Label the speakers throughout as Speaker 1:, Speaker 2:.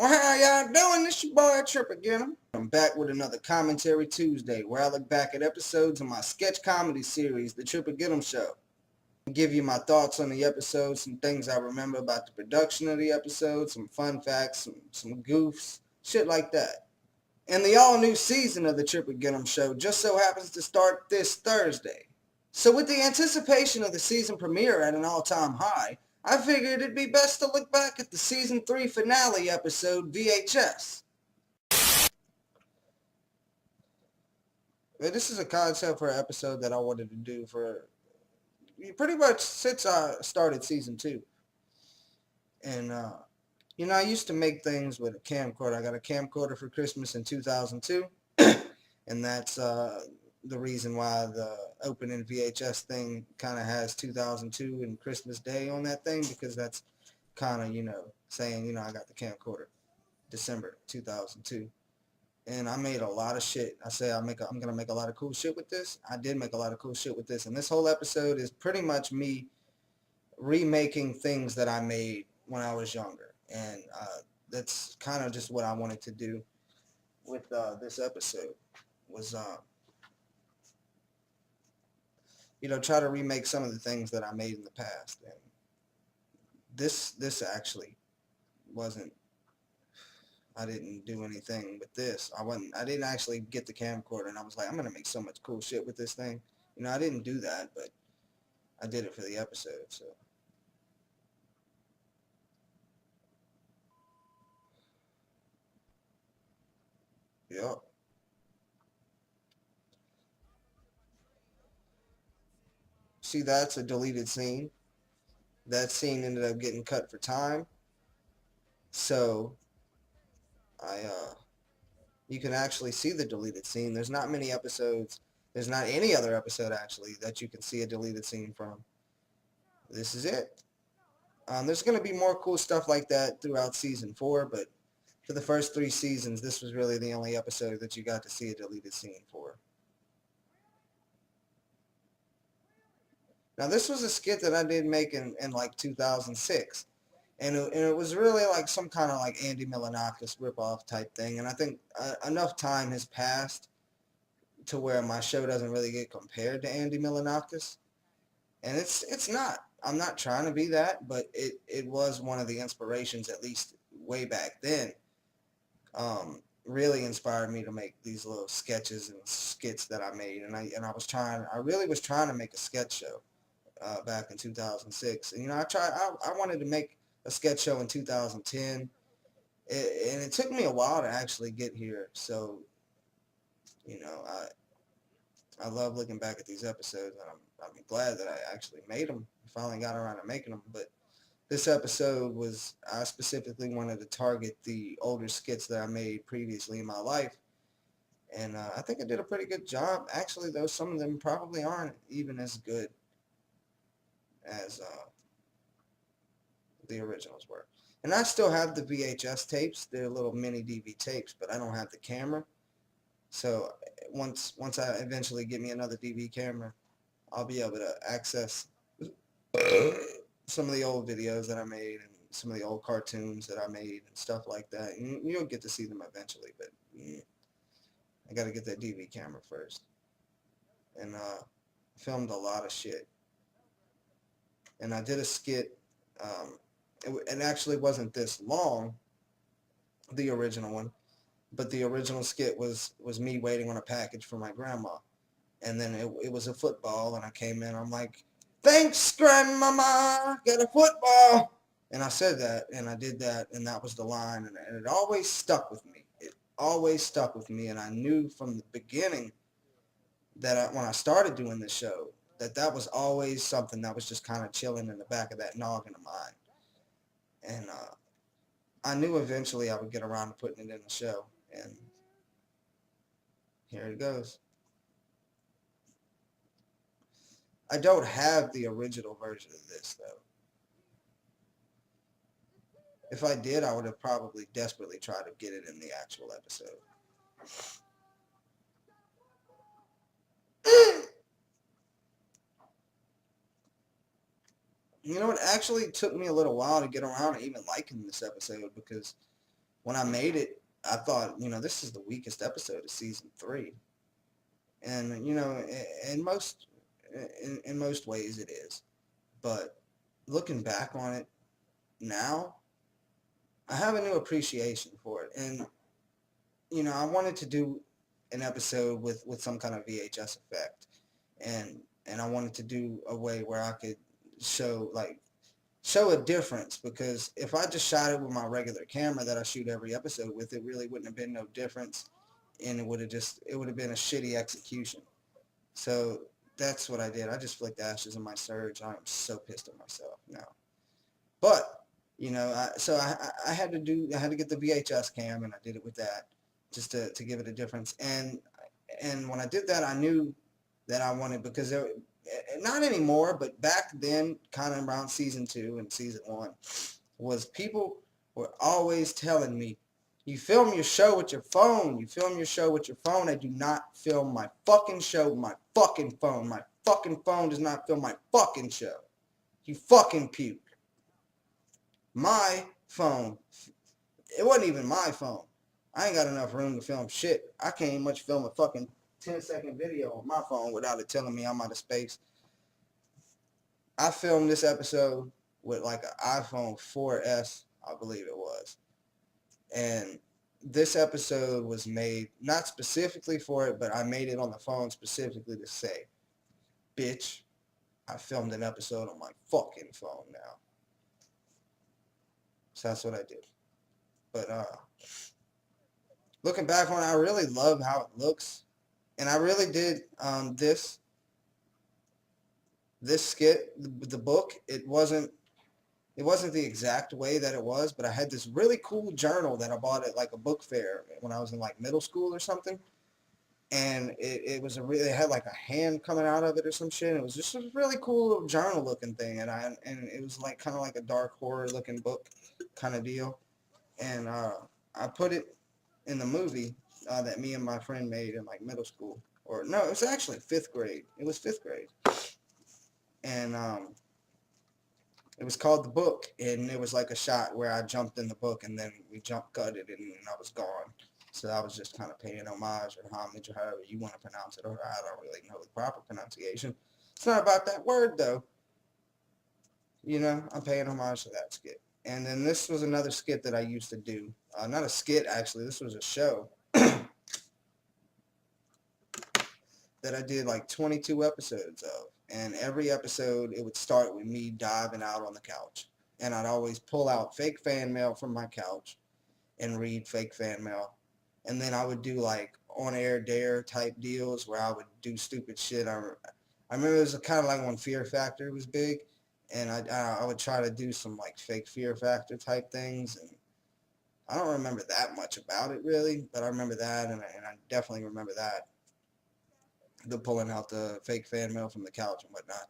Speaker 1: Well, how y'all doing? This your boy Tripper Getem. I'm back with another Commentary Tuesday, where I look back at episodes of my sketch comedy series, The Tripper Getem Show. I give you my thoughts on the episodes, some things I remember about the production of the episode, some fun facts, some goofs, shit like that. And the all-new season of The Tripper Getem Show just so happens to start this Thursday. So with the anticipation of the season premiere at an all-time high, I figured it'd be best to look back at the Season 3 finale episode, VHS. This is a concept for an episode that I wanted to do for pretty much since I started Season 2. And, I used to make things with a camcorder. I got a camcorder for Christmas in 2002, and that's the reason why the opening VHS thing kind of has 2002 and Christmas Day on that thing, because that's kind of, saying, I got the camcorder December 2002. And I made a lot of shit. I say I'm going to make a lot of cool shit with this. I did make a lot of cool shit with this. And this whole episode is pretty much me remaking things that I made when I was younger. And that's kind of just what I wanted to do with this episode was, try to remake some of the things that I made in the past. And this actually wasn't, I didn't do anything with this. I didn't actually get the camcorder and I was like, I'm going to make so much cool shit with this thing. I didn't do that, but I did it for the episode, so. Yep. See, that's a deleted scene. That scene ended up getting cut for time. So, you can actually see the deleted scene. There's not many episodes, there's not any other episode actually that you can see a deleted scene from. This is it. There's going to be more cool stuff like that throughout Season 4, but for the first 3 seasons, this was really the only episode that you got to see a deleted scene for. Now, this was a skit that I did make in like 2006. And it was really like some kind of like Andy Milonakis ripoff type thing. And I think enough time has passed to where my show doesn't really get compared to Andy Milonakis. And it's not. I'm not trying to be that, but it was one of the inspirations, at least way back then. Really inspired me to make these little sketches and skits that I made. And I really was trying to make a sketch show back in 2006. And I wanted to make a sketch show in 2010, and it took me a while to actually get here. So, I love looking back at these episodes, and I'm glad that I actually made them. Finally got around to making them. But this episode I specifically wanted to target the older skits that I made previously in my life, and I think I did a pretty good job. Actually, though, some of them probably aren't even as good as the originals were. And I still have the VHS tapes. They're little mini DV tapes, but I don't have the camera. So once I eventually get me another DV camera, I'll be able to access some of the old videos that I made and some of the old cartoons that I made and stuff like that. And you'll get to see them eventually, but I got to get that DV camera first. And filmed a lot of shit. And I did a skit. It actually wasn't this long, the original one, but the original skit was me waiting on a package for my grandma. And then it was a football, and I came in, I'm like, thanks, Grandmama, get a football. And I said that, and I did that, and that was the line, and it always stuck with me. It always stuck with me, and I knew from the beginning that when I started doing this show, that was always something that was just kind of chilling in the back of that noggin of mine. And I knew eventually I would get around to putting it in the show, and here it goes. I don't have the original version of this, though. If I did, I would have probably desperately tried to get it in the actual episode. It actually took me a little while to get around to even liking this episode, because when I made it, I thought, this is the weakest episode of season 3. And, in most ways it is. But looking back on it now, I have a new appreciation for it. And, I wanted to do an episode with some kind of VHS effect. And I wanted to do a way where I could show a difference, because if I just shot it with my regular camera that I shoot every episode with, it really wouldn't have been no difference, and it would have been a shitty execution. So that's what I did. I just flicked ashes in my surge. I am so pissed at myself now. But I had to get the VHS cam, and I did it with that just to give it a difference. And when I did that, I knew that I wanted, because not anymore, but back then, kind of around season 2 and season 1, was people were always telling me, you film your show with your phone. You film your show with your phone. I do not film my fucking show with my fucking phone. My fucking phone does not film my fucking show. You fucking puke. My phone, it wasn't even my phone. I ain't got enough room to film shit. I can't much film a fucking 10-second video on my phone without it telling me I'm out of space. I filmed this episode with like an iPhone 4S, I believe it was. And this episode was made not specifically for it, but I made it on the phone specifically to say, bitch, I filmed an episode on my fucking phone now. So that's what I did. But looking back on it, I really love how it looks. And I really did this skit, the book, it wasn't the exact way that it was, but I had this really cool journal that I bought at like a book fair when I was in like middle school or something. And it had like a hand coming out of it or some shit. It was just a really cool little journal looking thing. And it was like kind of like a dark horror looking book kind of deal. And I put it in the movie that me and my friend made in like middle school. Or no, it was actually 5th grade. It was 5th grade. And it was called The Book, and it was like a shot where I jumped in the book, and then we jump cutted, and I was gone. So I was just kind of paying homage or homage, or however you want to pronounce it, or I don't really know the proper pronunciation. It's not about that word, though. I'm paying homage to that skit. And then this was another skit that I used to do. Not a skit, actually. This was a show that I did like 22 episodes of. And every episode, it would start with me diving out on the couch. And I'd always pull out fake fan mail from my couch and read fake fan mail. And then I would do like on-air dare type deals where I would do stupid shit. I remember it was kind of like when Fear Factor was big. And I would try to do some like fake Fear Factor type things. And I don't remember that much about it really. But I remember that, and I definitely remember that. The pulling out the fake fan mail from the couch and whatnot.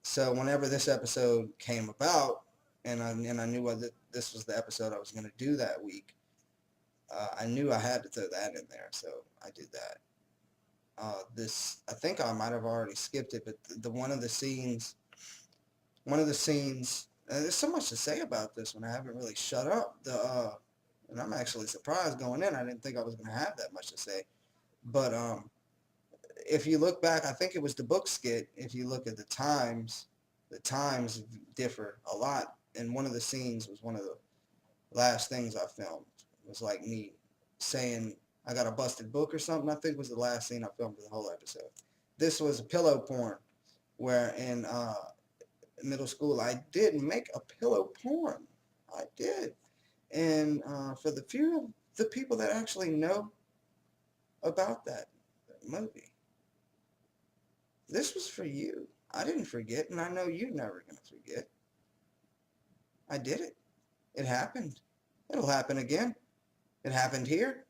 Speaker 1: So whenever this episode came about, and I knew this was the episode I was going to do that week, I knew I had to throw that in there, so I did that. I think I might have already skipped it, but one of the scenes, there's so much to say about this one. I haven't really shut up. And I'm actually surprised going in. I didn't think I was going to have that much to say, but if you look back, I think it was the book skit. If you look at the times differ a lot. And one of the scenes was one of the last things I filmed. It was like me saying I got a busted book or something. I think it was the last scene I filmed for the whole episode. This was a pillow porn, where in middle school I did make a pillow porn. I did. And for the few of the people that actually know about that movie, this was for you. I didn't forget, and I know you're never going to forget. I did it. It happened. It'll happen again. It happened here.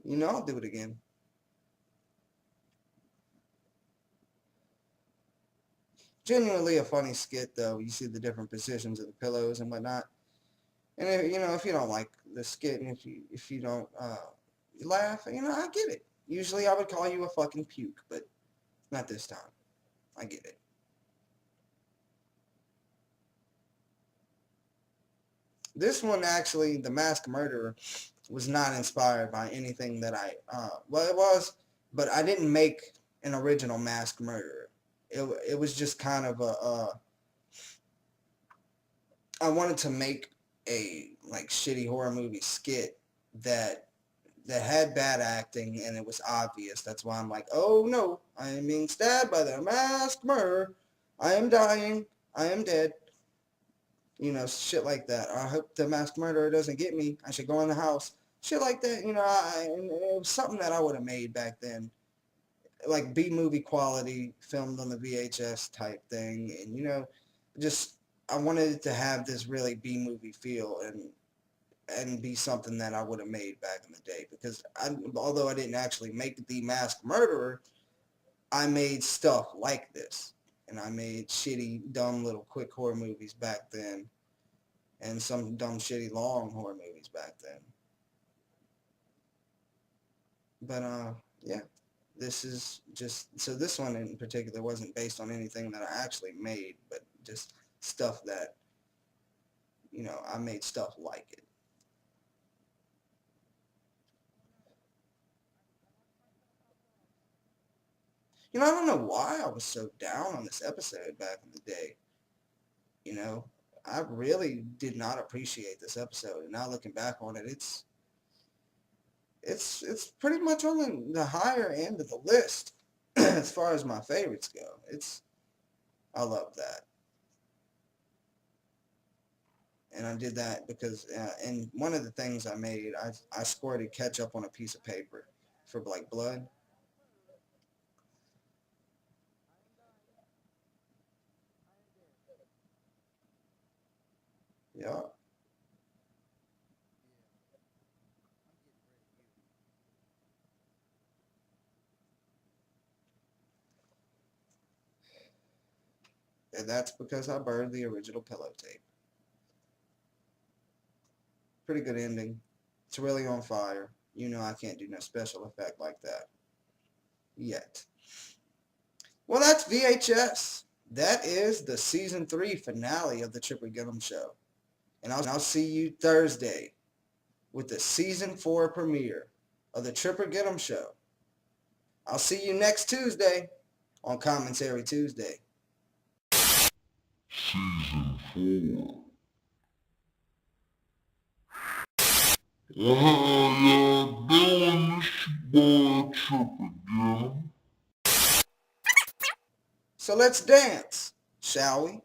Speaker 1: I'll do it again. Genuinely a funny skit, though. You see the different positions of the pillows and whatnot. And, if you don't like the skit, and if you don't laugh, I get it. Usually I would call you a fucking puke, but not this time. I get it. This one actually, The Masked Murderer, was not inspired by anything that well, it was, but I didn't make an original Masked Murderer. It was just kind of I wanted to make a like shitty horror movie skit that had bad acting and it was obvious. That's why I'm like, oh no, I am being stabbed by the masked murderer. I am dying. I am dead. Shit like that. I hope the masked murderer doesn't get me. I should go in the house. Shit like that. And it was something that I would have made back then. Like B-movie quality, filmed on the VHS type thing. And, just, I wanted it to have this really B-movie feel and be something that I would have made back in the day. Because although I didn't actually make The Masked Murderer, I made stuff like this. And I made shitty, dumb little quick horror movies back then. And some dumb, shitty, long horror movies back then. But, yeah. This is just, so this one in particular wasn't based on anything that I actually made, but just stuff that, I made stuff like it. I don't know why I was so down on this episode back in the day. I really did not appreciate this episode. And now looking back on it, it's pretty much on the higher end of the list as far as my favorites go. I love that. And I did that because, and one of the things I made, I squirted ketchup on a piece of paper for like blood. Yeah. And that's because I burned the original pillow tape. Pretty good ending. It's really on fire. I can't do no special effect like that. Yet. Well, that's VHS. That is the Season 3 finale of the Tripper Getem Show. And I'll see you Thursday with the Season 4 premiere of the Tripper Getem Show. I'll see you next Tuesday on Commentary Tuesday.
Speaker 2: Season 4. How y'all doing? This your boy Tripper Getem.
Speaker 1: So let's dance, shall we?